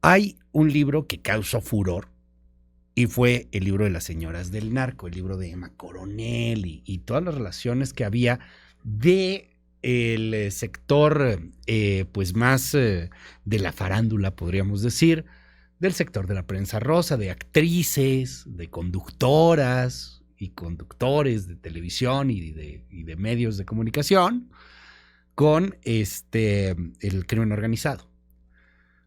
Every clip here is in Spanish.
Hay un libro que causó furor y fue el libro de las señoras del narco, el libro de Emma Coronel y todas las relaciones que había de el sector pues más de la farándula, podríamos decir, del sector de la prensa rosa, de actrices, de conductoras y conductores de televisión y de medios de comunicación con el crimen organizado.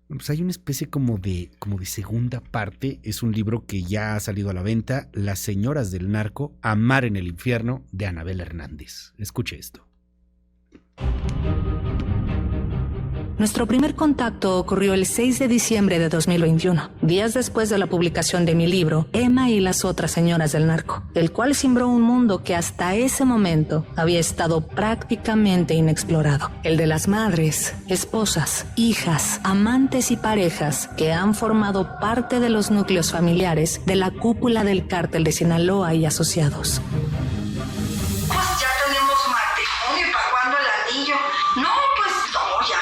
Pues hay una especie como de segunda parte. Es un libro que ya ha salido a la venta, Las señoras del narco, Amar en el infierno, de Anabel Hernández. Escuche esto. Nuestro primer contacto ocurrió el 6 de diciembre de 2021, días después de la publicación de mi libro, Emma y las otras señoras del narco, el cual cimbró un mundo que hasta ese momento había estado prácticamente inexplorado. El de las madres, esposas, hijas, amantes y parejas que han formado parte de los núcleos familiares de la cúpula del cártel de Sinaloa y asociados. Pues ya tenemos matrimonio, ¿y para cuándo el anillo? No, pues no, ya,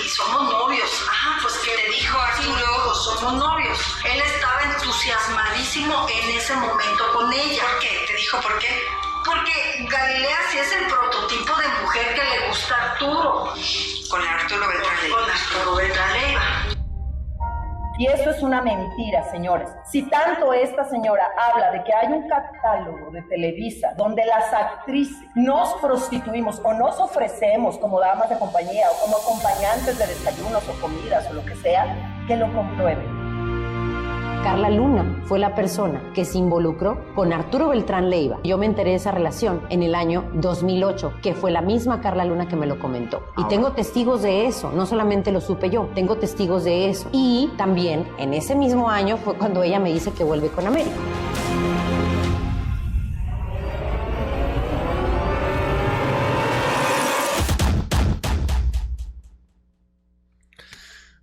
y somos novios. Ah, pues ¿qué te dijo Arturo? Somos novios. Él estaba entusiasmadísimo en ese momento con ella. ¿Por qué? ¿Te dijo por qué? Porque Galilea sí es el prototipo de mujer que le gusta a Arturo. Con Arturo Beltrán Leiva. Con Arturo Beltrán Leiva. Y eso es una mentira, señores. Si tanto esta señora habla de que hay un catálogo de Televisa donde las actrices nos prostituimos o nos ofrecemos como damas de compañía o como acompañantes de desayunos o comidas o lo que sea, que lo compruebe. Carla Luna fue la persona que se involucró con Arturo Beltrán Leiva. Yo me enteré de esa relación en el año 2008, que fue la misma Carla Luna que me lo comentó. Y tengo testigos de eso, no solamente lo supe yo, tengo testigos de eso. Y también en ese mismo año fue cuando ella me dice que vuelve con América.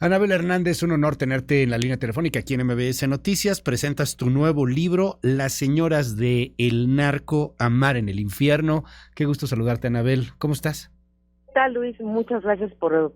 Anabel Hernández, un honor tenerte en la línea telefónica aquí en MBS Noticias. Presentas tu nuevo libro, Las señoras de El narco, Amar en el infierno. Qué gusto saludarte, Anabel. ¿Cómo estás? ¿Qué tal, Luis? Muchas gracias por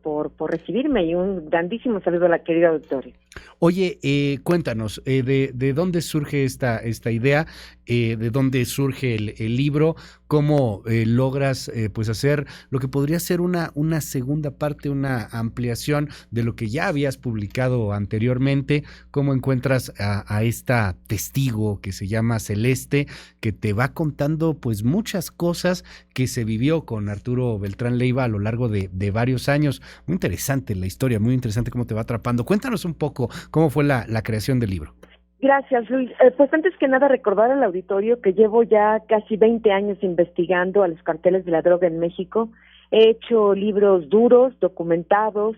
recibirme y un grandísimo saludo a la querida auditoria. Oye, cuéntanos, ¿de dónde surge esta idea? ¿De dónde surge el libro? ¿Cómo logras pues hacer lo que podría ser una segunda parte, una ampliación de lo que ya habías publicado anteriormente? ¿Cómo encuentras a esta testigo que se llama Celeste, que te va contando pues muchas cosas que se vivió con Arturo Beltrán Leiva a lo largo de varios años? Muy interesante la historia, muy interesante cómo te va atrapando. Cuéntanos un poco cómo fue la creación del libro. Gracias, Luis. Pues antes que nada recordar al auditorio que llevo ya casi 20 años investigando a los carteles de la droga en México. He hecho libros duros, documentados,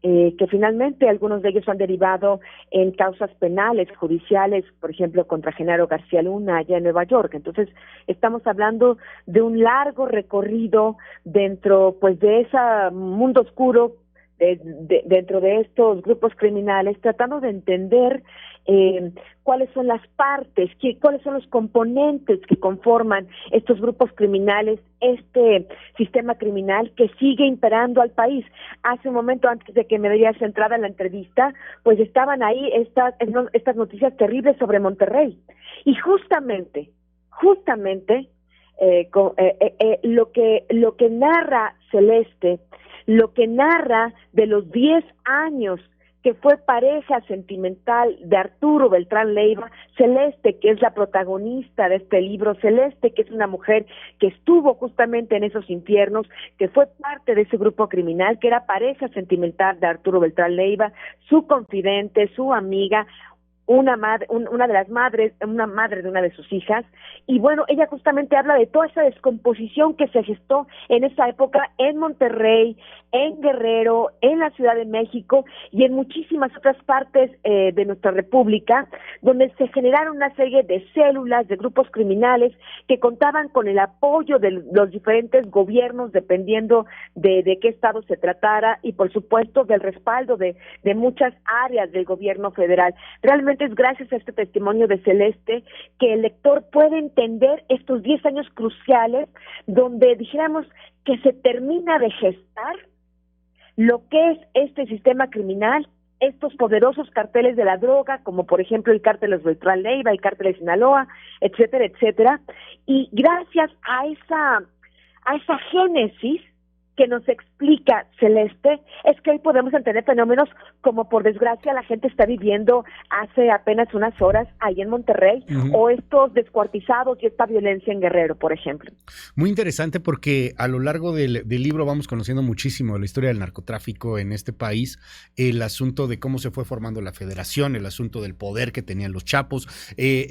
que finalmente algunos de ellos han derivado en causas penales, judiciales, por ejemplo, contra Genaro García Luna allá en Nueva York. Entonces, estamos hablando de un largo recorrido dentro pues de ese mundo oscuro, dentro de estos grupos criminales, tratando de entender cuáles son las partes, cuáles son los componentes que conforman estos grupos criminales, este sistema criminal que sigue imperando al país. Hace un momento, antes de que me dieras entrada en la entrevista, pues estaban ahí estas noticias terribles sobre Monterrey. Y justamente, lo que narra Celeste, lo que narra de los 10 años que fue pareja sentimental de Arturo Beltrán Leiva, Celeste, que es la protagonista de este libro, Celeste, que es una mujer que estuvo justamente en esos infiernos, que fue parte de ese grupo criminal, que era pareja sentimental de Arturo Beltrán Leiva, su confidente, su amiga, una madre de una de sus hijas, y bueno, ella justamente habla de toda esa descomposición que se gestó en esa época en Monterrey, en Guerrero, en la Ciudad de México y en muchísimas otras partes de nuestra república, donde se generaron una serie de células, de grupos criminales que contaban con el apoyo de los diferentes gobiernos, dependiendo de qué estado se tratara, y por supuesto del respaldo de muchas áreas del gobierno federal. Realmente es gracias a este testimonio de Celeste que el lector puede entender estos 10 años cruciales donde dijéramos que se termina de gestar lo que es este sistema criminal estos poderosos carteles de la droga, como por ejemplo el cártel de los Beltrán Leiva, el cártel de Sinaloa, etcétera, etcétera. Y gracias a esa génesis que nos explica Celeste, es que hoy podemos entender fenómenos como, por desgracia, la gente está viviendo hace apenas unas horas ahí en Monterrey, o estos descuartizados y esta violencia en Guerrero, por ejemplo. Muy interesante porque a lo largo del libro vamos conociendo muchísimo de la historia del narcotráfico en este país, el asunto de cómo se fue formando la federación, el asunto del poder que tenían los chapos,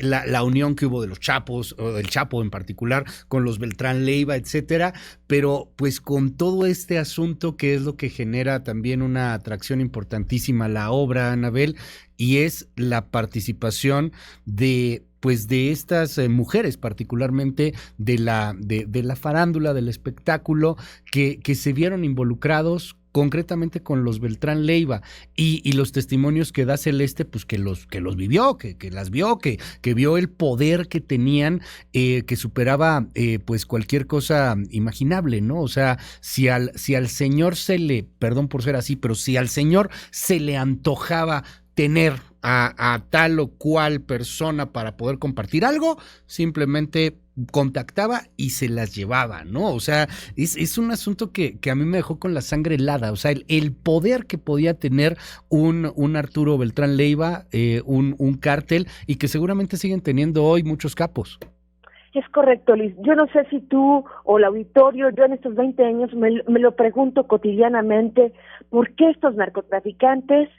la unión que hubo de los chapos, o del Chapo en particular, con los Beltrán Leiva, etcétera, pero pues con todo este asunto que es lo que genera también una atracción importantísima a la obra, Anabel, y es la participación de estas mujeres, particularmente de la farándula, del espectáculo, que se vieron involucrados concretamente con los Beltrán Leiva, y los testimonios que da Celeste, pues que los vivió, que las vio, que vio el poder que tenían, que superaba pues cualquier cosa imaginable, ¿no? O sea, si al señor perdón por ser así, pero si al señor se le antojaba tener a tal o cual persona para poder compartir algo, simplemente contactaba y se las llevaba, ¿no? O sea, es un asunto que a mí me dejó con la sangre helada. O sea, el poder que podía tener un Arturo Beltrán Leiva, un cártel, y que seguramente siguen teniendo hoy muchos capos. Es correcto, Liz. Yo no sé si tú o el auditorio, yo en estos 20 años me lo pregunto cotidianamente, ¿por qué estos narcotraficantes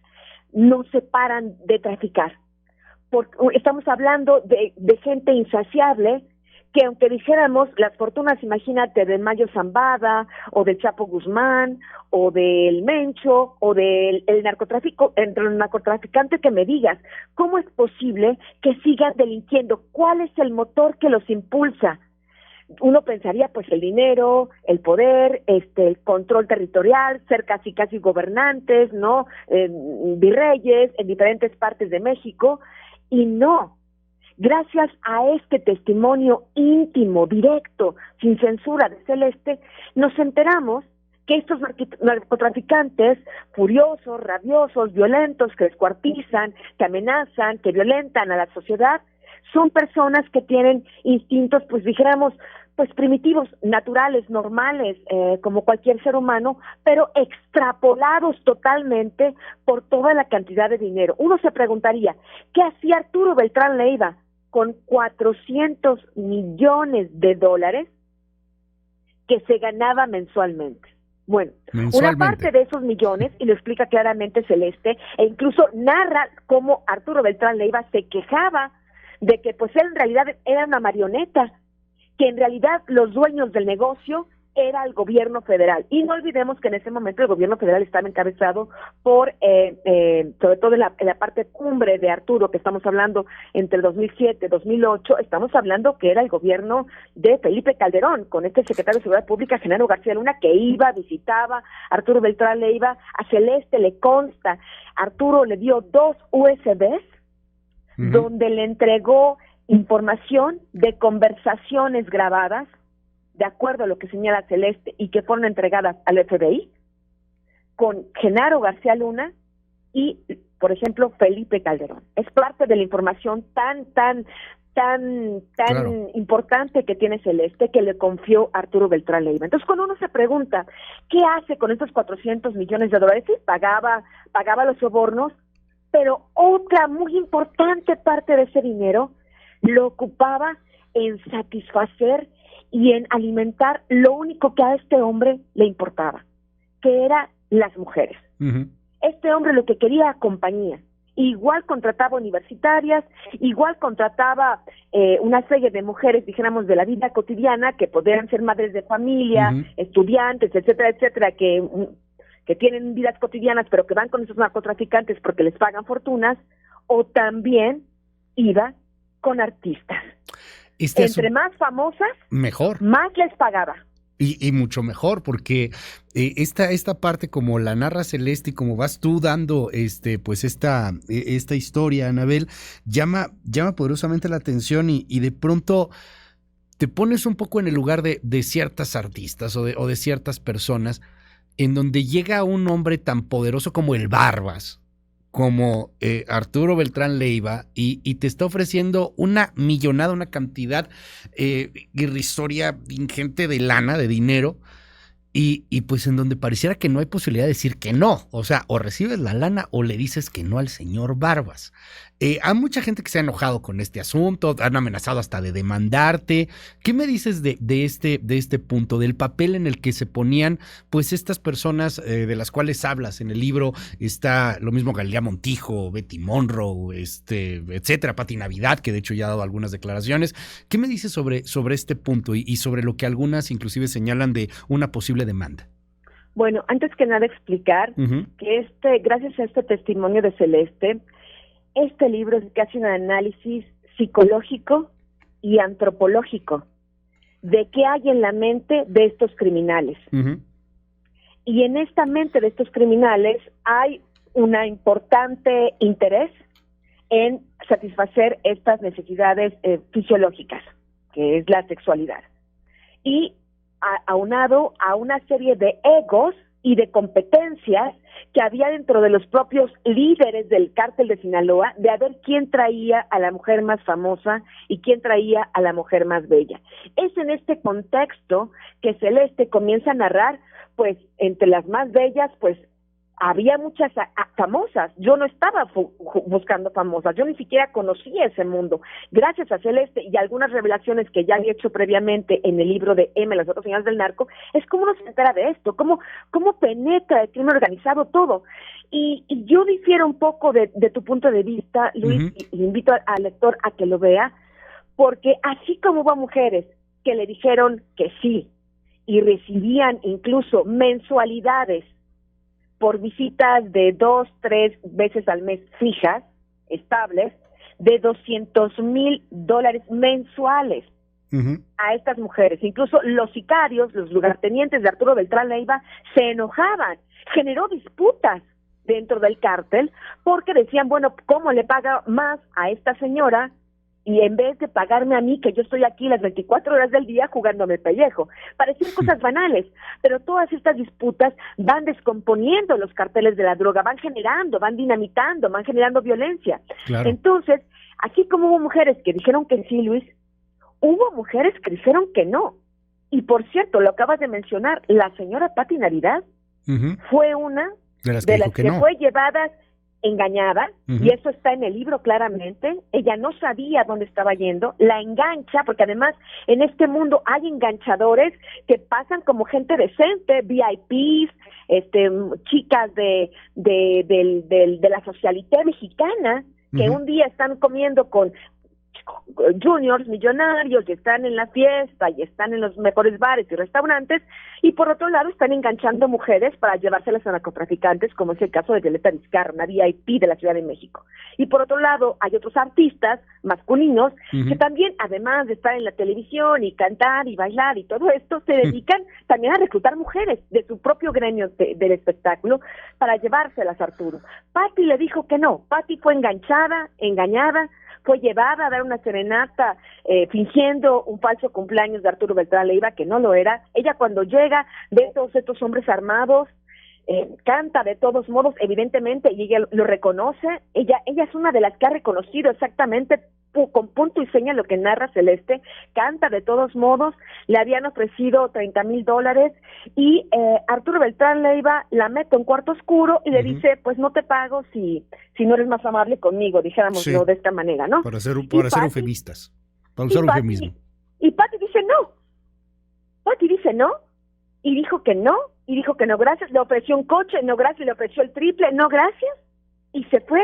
no se paran de traficar? Porque estamos hablando de gente insaciable, que aunque dijéramos las fortunas, imagínate, de Mayo Zambada, o del Chapo Guzmán, o del Mencho, o del narcotráfico, entre los narcotraficantes, que me digas, ¿cómo es posible que sigan delinquiendo? ¿Cuál es el motor que los impulsa? Uno pensaría, pues, el dinero, el poder, el control territorial, ser casi gobernantes, ¿no? Virreyes en diferentes partes de México, y no. Gracias a este testimonio íntimo, directo, sin censura de Celeste, nos enteramos que estos narcotraficantes furiosos, rabiosos, violentos, que descuartizan, que amenazan, que violentan a la sociedad, son personas que tienen instintos, pues dijéramos, pues primitivos, naturales, normales, como cualquier ser humano, pero extrapolados totalmente por toda la cantidad de dinero. Uno se preguntaría, ¿qué hacía Arturo Beltrán Leiva con 400 millones de dólares que se ganaba mensualmente? Bueno, una parte de esos millones, y lo explica claramente Celeste, e incluso narra cómo Arturo Beltrán Leiva se quejaba de que pues él en realidad era una marioneta, que en realidad los dueños del negocio era el gobierno federal. Y no olvidemos que en ese momento el gobierno federal estaba encabezado por, sobre todo en la parte cumbre de Arturo, que estamos hablando entre el 2007 y 2008, estamos hablando que era el gobierno de Felipe Calderón, con este secretario de Seguridad Pública, Genaro García Luna, que iba, visitaba a Arturo Beltrán Leiva. A Celeste le consta, Arturo le dio 2 USBs, donde le entregó información de conversaciones grabadas, de acuerdo a lo que señala Celeste, y que fueron entregadas al FBI, con Genaro García Luna y, por ejemplo, Felipe Calderón. Es parte de la información tan claro, importante que tiene Celeste, que le confió Arturo Beltrán Leiva. Entonces, cuando uno se pregunta, ¿qué hace con estos 400 millones de dólares? Sí, pagaba los sobornos, pero otra muy importante parte de ese dinero lo ocupaba en satisfacer y en alimentar lo único que a este hombre le importaba, que eran las mujeres. Este hombre lo que quería era compañía. Igual contrataba universitarias, igual contrataba una serie de mujeres, dijéramos, de la vida cotidiana, que podrían ser madres de familia, estudiantes, etcétera, etcétera, que tienen vidas cotidianas, pero que van con esos narcotraficantes porque les pagan fortunas, o también iba con artistas. Entre más famosas, mejor, más les pagaba. Y mucho mejor, porque esta parte, como la narra Celeste y como vas tú dando pues esta historia, Anabel, llama poderosamente la atención, y de pronto te pones un poco en el lugar de ciertas artistas o de ciertas personas, en donde llega un hombre tan poderoso como el Barbas, como Arturo Beltrán Leiva y te está ofreciendo una millonada, una cantidad irrisoria, ingente de lana, de dinero, y pues en donde pareciera que no hay posibilidad de decir que no, o sea, o recibes la lana o le dices que no al señor Barbas. Hay mucha gente que se ha enojado con este asunto, han amenazado hasta de demandarte. ¿Qué me dices de este punto, del papel en el que se ponían pues estas personas de las cuales hablas en el libro? Está lo mismo Galilea Montijo, Betty Monroe, etcétera, Pati Navidad, que de hecho ya ha dado algunas declaraciones. ¿Qué me dices sobre este punto y sobre lo que algunas inclusive señalan de una posible demanda? Bueno, antes que nada explicar que gracias a este testimonio de Celeste, este libro es casi un análisis psicológico y antropológico de qué hay en la mente de estos criminales. Y en esta mente de estos criminales hay un importante interés en satisfacer estas necesidades fisiológicas, que es la sexualidad. Y aunado a una serie de egos y de competencias que había dentro de los propios líderes del cártel de Sinaloa, de a ver quién traía a la mujer más famosa y quién traía a la mujer más bella. Es en este contexto que Celeste comienza a narrar, pues, entre las más bellas, pues, había muchas famosas. Yo no estaba buscando famosas, yo ni siquiera conocía ese mundo. Gracias a Celeste y algunas revelaciones que ya había hecho previamente en el libro de M, las otras señales del narco, es como uno se entera de esto, cómo penetra el crimen organizado todo. Y yo difiero un poco de tu punto de vista, Luis, y invito al lector a que lo vea, porque así como hubo mujeres que le dijeron que sí, y recibían incluso mensualidades por visitas de 2, 3 veces al mes fijas, estables, de $200,000 mensuales a estas mujeres. Incluso los sicarios, los lugartenientes de Arturo Beltrán Leiva, se enojaban. Generó disputas dentro del cártel porque decían, bueno, ¿cómo le paga más a esta señora? Y en vez de pagarme a mí, que yo estoy aquí las 24 horas del día jugándome el pellejo. Parecían cosas banales, pero todas estas disputas van descomponiendo los carteles de la droga, van generando, van dinamitando, van generando violencia. Claro. Entonces, así como hubo mujeres que dijeron que sí, Luis, hubo mujeres que dijeron que no. Y por cierto, lo acabas de mencionar, la señora Pati Navidad fue una de las que fue llevada engañada, y eso está en el libro claramente. Ella no sabía dónde estaba yendo, la engancha, porque además en este mundo hay enganchadores que pasan como gente decente, VIPs, chicas de la socialité mexicana, que un día están comiendo con juniors millonarios y están en la fiesta y están en los mejores bares y restaurantes, y por otro lado están enganchando mujeres para llevárselas a narcotraficantes, como es el caso de Violeta Vizcarra, una VIP de la Ciudad de México. Y por otro lado hay otros artistas masculinos que también, además de estar en la televisión y cantar y bailar y todo esto, se dedican también a reclutar mujeres de su propio gremio del espectáculo para llevárselas a Arturo. Pati le dijo que no. Pati fue enganchada, engañada, fue llevada a dar una serenata fingiendo un falso cumpleaños de Arturo Beltrán Leiva, que no lo era. Ella, cuando llega, ve todos estos hombres armados, canta de todos modos, evidentemente, y ella lo reconoce. Ella es una de las que ha reconocido exactamente con punto y seña lo que narra Celeste. Canta de todos modos, le habían ofrecido $30,000 y Arturo Beltrán Leiva la mete en un cuarto oscuro y le dice, pues no te pago si no eres más amable conmigo, dijéramos de esta manera, ¿no? Para ser eufemistas, para usar eufemismo. Y Pati dice no. Pati dice no, y dijo que no, gracias. Le ofreció un coche, no gracias. Le ofreció el triple, no gracias. Y se fue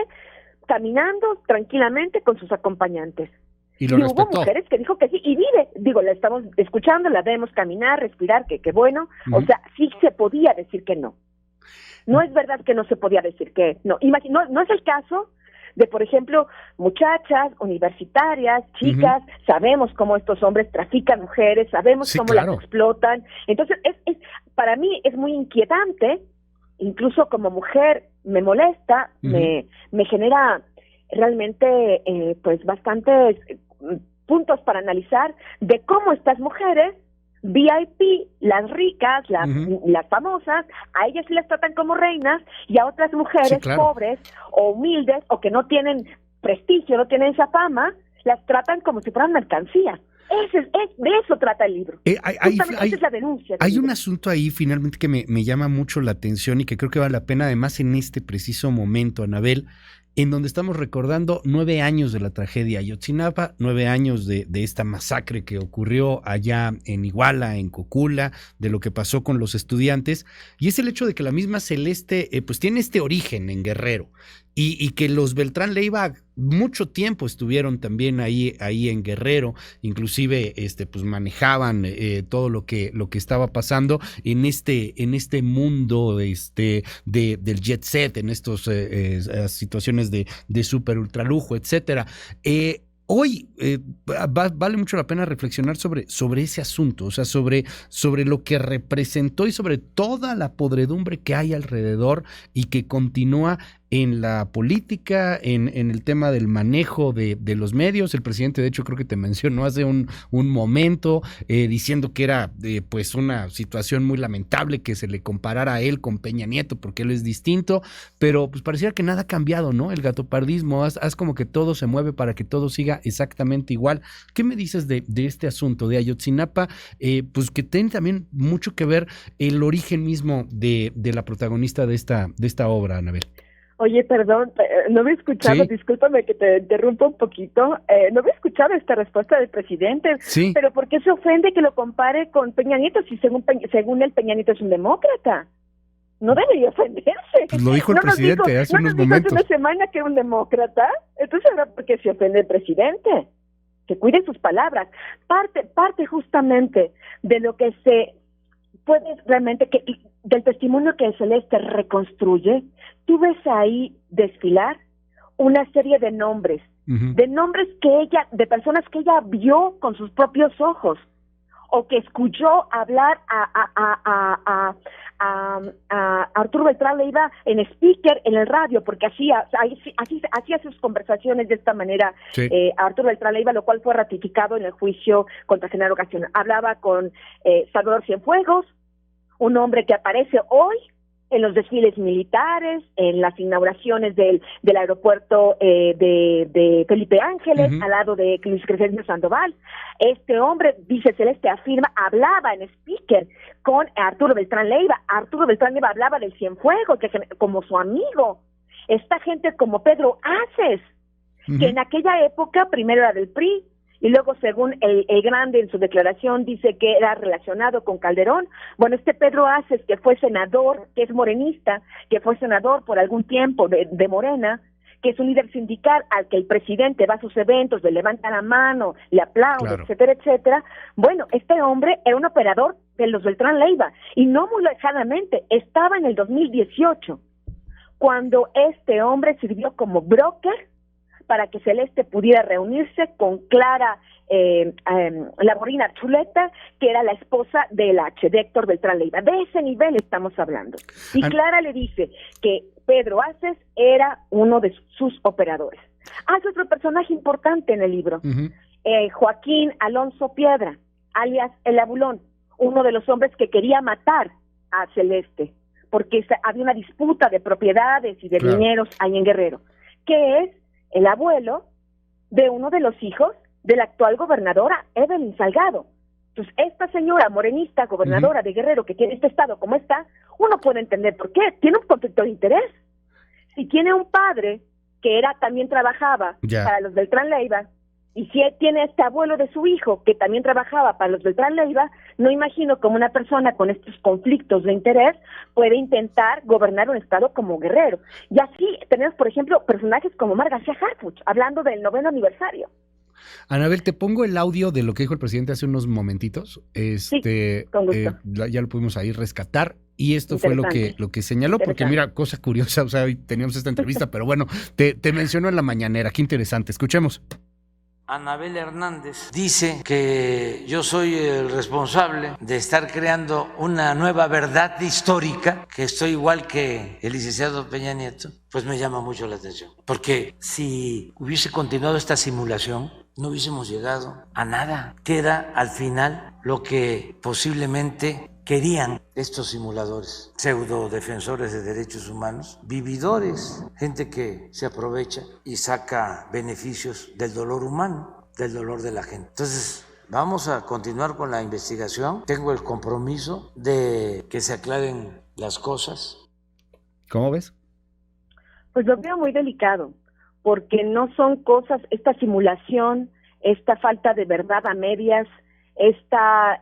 caminando tranquilamente con sus acompañantes. Y hubo mujeres que dijo que sí, y la estamos escuchando, la vemos caminar, respirar, que bueno, o sea, sí se podía decir que no. No es verdad que no se podía decir que no. No es el caso de, por ejemplo, muchachas universitarias, chicas, sabemos cómo estos hombres trafican mujeres, sabemos cómo las explotan. Entonces, para mí es muy inquietante, incluso como mujer me molesta, me genera realmente pues bastantes puntos para analizar de cómo estas mujeres VIP, las ricas, las famosas, a ellas sí las tratan como reinas y a otras mujeres pobres o humildes o que no tienen prestigio, no tienen esa fama, las tratan como si fueran mercancía. De eso trata el libro. Esa es la denuncia. Hay un asunto ahí finalmente que me llama mucho la atención y que creo que vale la pena, además en este preciso momento, Anabel, en donde estamos recordando 9 años de la tragedia Ayotzinapa, 9 años de esta masacre que ocurrió allá en Iguala, en Cocula, de lo que pasó con los estudiantes, y es el hecho de que la misma Celeste pues tiene este origen en Guerrero, y que los Beltrán Leiva mucho tiempo estuvieron también ahí en Guerrero, inclusive pues manejaban todo lo que estaba pasando en este mundo del jet set, en estos situaciones de super ultralujo, etcétera. Hoy vale mucho la pena reflexionar sobre ese asunto, o sea, sobre lo que representó y sobre toda la podredumbre que hay alrededor y que continúa en la política, en el tema del manejo de los medios. El presidente, de hecho, creo que te mencionó hace un momento, diciendo que era pues una situación muy lamentable que se le comparara a él con Peña Nieto, porque él es distinto, pero pues pareciera que nada ha cambiado, ¿no? El gatopardismo, haz como que todo se mueve para que todo siga exactamente igual. ¿Qué me dices de este asunto de Ayotzinapa? Pues que tiene también mucho que ver el origen mismo de la protagonista de esta obra, Anabel. Oye, perdón, no me he escuchado, discúlpame que te interrumpa un poquito, no me he escuchado esta respuesta del presidente, pero ¿por qué se ofende que lo compare con Peña Nieto si según él Peña Nieto es un demócrata? No debería ofenderse. Pues lo dijo el presidente hace unos momentos. Hace una semana que era un demócrata, entonces ahora ¿por qué se ofende el presidente? Que cuide sus palabras. Parte justamente de lo que se puede realmente, del testimonio que Celeste reconstruye, tú ves ahí desfilar una serie de nombres, de personas que ella vio con sus propios ojos, o que escuchó hablar a Arturo Beltrán Leiva en speaker, en el radio, porque hacía sus conversaciones de esta manera, Arturo Beltrán Leiva, lo cual fue ratificado en el juicio contra Genaro García. Hablaba con Salvador Cienfuegos, un hombre que aparece hoy en los desfiles militares, en las inauguraciones del aeropuerto de Felipe Ángeles, al lado de Luis Crescencio Sandoval. Este hombre, dice Celeste, hablaba en speaker con Arturo Beltrán Leiva. Arturo Beltrán Leiva hablaba del Cienfuegos, como su amigo. Esta gente como Pedro Aces, que en aquella época primero era del PRI, y luego, según el Grande en su declaración, dice que era relacionado con Calderón. Bueno, este Pedro Aces, que fue senador, que es morenista, que fue senador por algún tiempo de Morena, que es un líder sindical al que el presidente va a sus eventos, le levanta la mano, le aplaude, etcétera, etcétera. Bueno, este hombre era un operador de los Beltrán Leiva, y no muy lejanamente, estaba en el 2018, cuando este hombre sirvió como broker para que Celeste pudiera reunirse con Clara Laborina Chuleta, que era la esposa del de Héctor Beltrán Leiva. De ese nivel estamos hablando. Y Clara le dice que Pedro Aces era uno de sus operadores. Hay otro personaje importante en el libro, Joaquín Alonso Piedra, alias El Abulón, uno de los hombres que quería matar a Celeste, porque había una disputa de propiedades y de dineros ahí en Guerrero, que es el abuelo de uno de los hijos de la actual gobernadora, Evelyn Salgado. Entonces, esta señora morenista, gobernadora de Guerrero, que tiene este estado como está, uno puede entender por qué. Tiene un conflicto de interés. Si tiene un padre que también trabajaba para los Beltrán Leiva, y si él tiene este abuelo de su hijo que también trabajaba para los Beltrán Leiva, no imagino cómo una persona con estos conflictos de interés puede intentar gobernar un estado como Guerrero. Y así tenemos, por ejemplo, personajes como Mar García Harfuch, hablando del 9º aniversario. Anabel, te pongo el audio de lo que dijo el presidente hace unos momentitos. Sí, con gusto. Ya lo pudimos ahí rescatar. Y esto fue lo que señaló, porque mira, cosa curiosa, o sea, hoy teníamos esta entrevista, pero bueno, te mencionó en la mañanera. Qué interesante. Escuchemos. Anabel Hernández dice que yo soy el responsable de estar creando una nueva verdad histórica, que estoy igual que el licenciado Peña Nieto, pues me llama mucho la atención. Porque si hubiese continuado esta simulación, no hubiésemos llegado a nada. Queda al final lo que posiblemente querían estos simuladores, pseudo defensores de derechos humanos, vividores, gente que se aprovecha y saca beneficios del dolor humano, del dolor de la gente. Entonces, vamos a continuar con la investigación. Tengo el compromiso de que se aclaren las cosas. ¿Cómo ves? Pues lo veo muy delicado, porque no son cosas, esta simulación, esta falta de verdad a medias, esta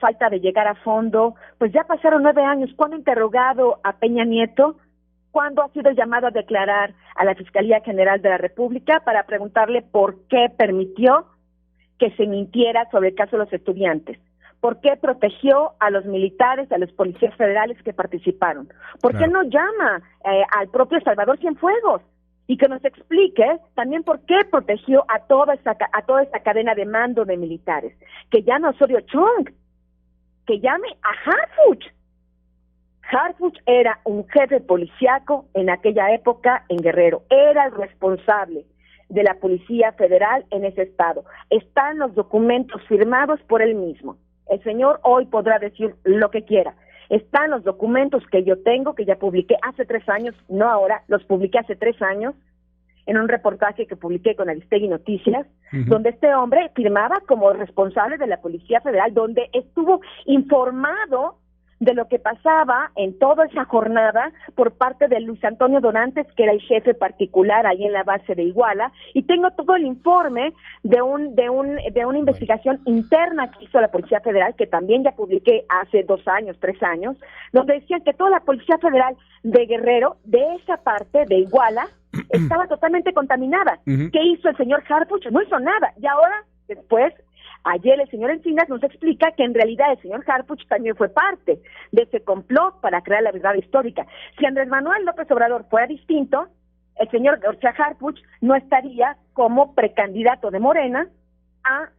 falta de llegar a fondo, pues ya pasaron 9 años. ¿Cuándo ha interrogado a Peña Nieto? ¿Cuándo ha sido llamado a declarar a la Fiscalía General de la República para preguntarle por qué permitió que se mintiera sobre el caso de los estudiantes? ¿Por qué protegió a los militares, a los policías federales que participaron? ¿Por qué no llama al propio Salvador Cienfuegos? Y que nos explique también por qué protegió a toda esta cadena de mando de militares. Que llame a Osorio Chong, que llame a Harfuch. Harfuch era un jefe policíaco en aquella época en Guerrero, era el responsable de la Policía Federal en ese estado. Están los documentos firmados por él mismo. El señor hoy podrá decir lo que quiera. Están los documentos que yo tengo, que ya publiqué hace 3 años, no ahora, los publiqué hace 3 años, en un reportaje que publiqué con Aristegui Noticias, donde este hombre firmaba como responsable de la Policía Federal, donde estuvo informado de lo que pasaba en toda esa jornada por parte de Luis Antonio Dorantes, que era el jefe particular ahí en la base de Iguala, y tengo todo el informe de una investigación interna que hizo la Policía Federal, que también ya publiqué hace 2 años, 3 años, donde decían que toda la Policía Federal de Guerrero, de esa parte de Iguala, estaba totalmente contaminada. ¿Qué hizo el señor Harfuch? No hizo nada. Y ahora, después, ayer el señor Encinas nos explica que en realidad el señor Harfuch también fue parte de ese complot para crear la verdad histórica. Si Andrés Manuel López Obrador fuera distinto, el señor García Harfuch no estaría como precandidato de Morena a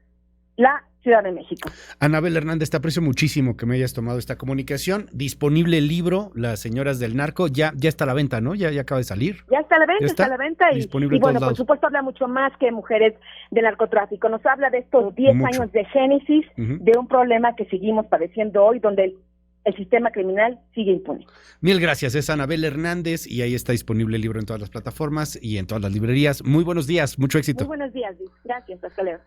la Ciudad de México. Anabel Hernández, te aprecio muchísimo que me hayas tomado esta comunicación. Disponible el libro, Las Señoras del Narco, ya está a la venta, ¿no? Ya acaba de salir. Ya está a la venta, está a la venta y bueno, por supuesto habla mucho más que mujeres del narcotráfico. Nos habla de estos 10 años de génesis, de un problema que seguimos padeciendo hoy, donde el sistema criminal sigue impune. Mil gracias, es Anabel Hernández y ahí está disponible el libro en todas las plataformas y en todas las librerías. Muy buenos días, mucho éxito. Muy buenos días, Luis. Gracias, hasta luego.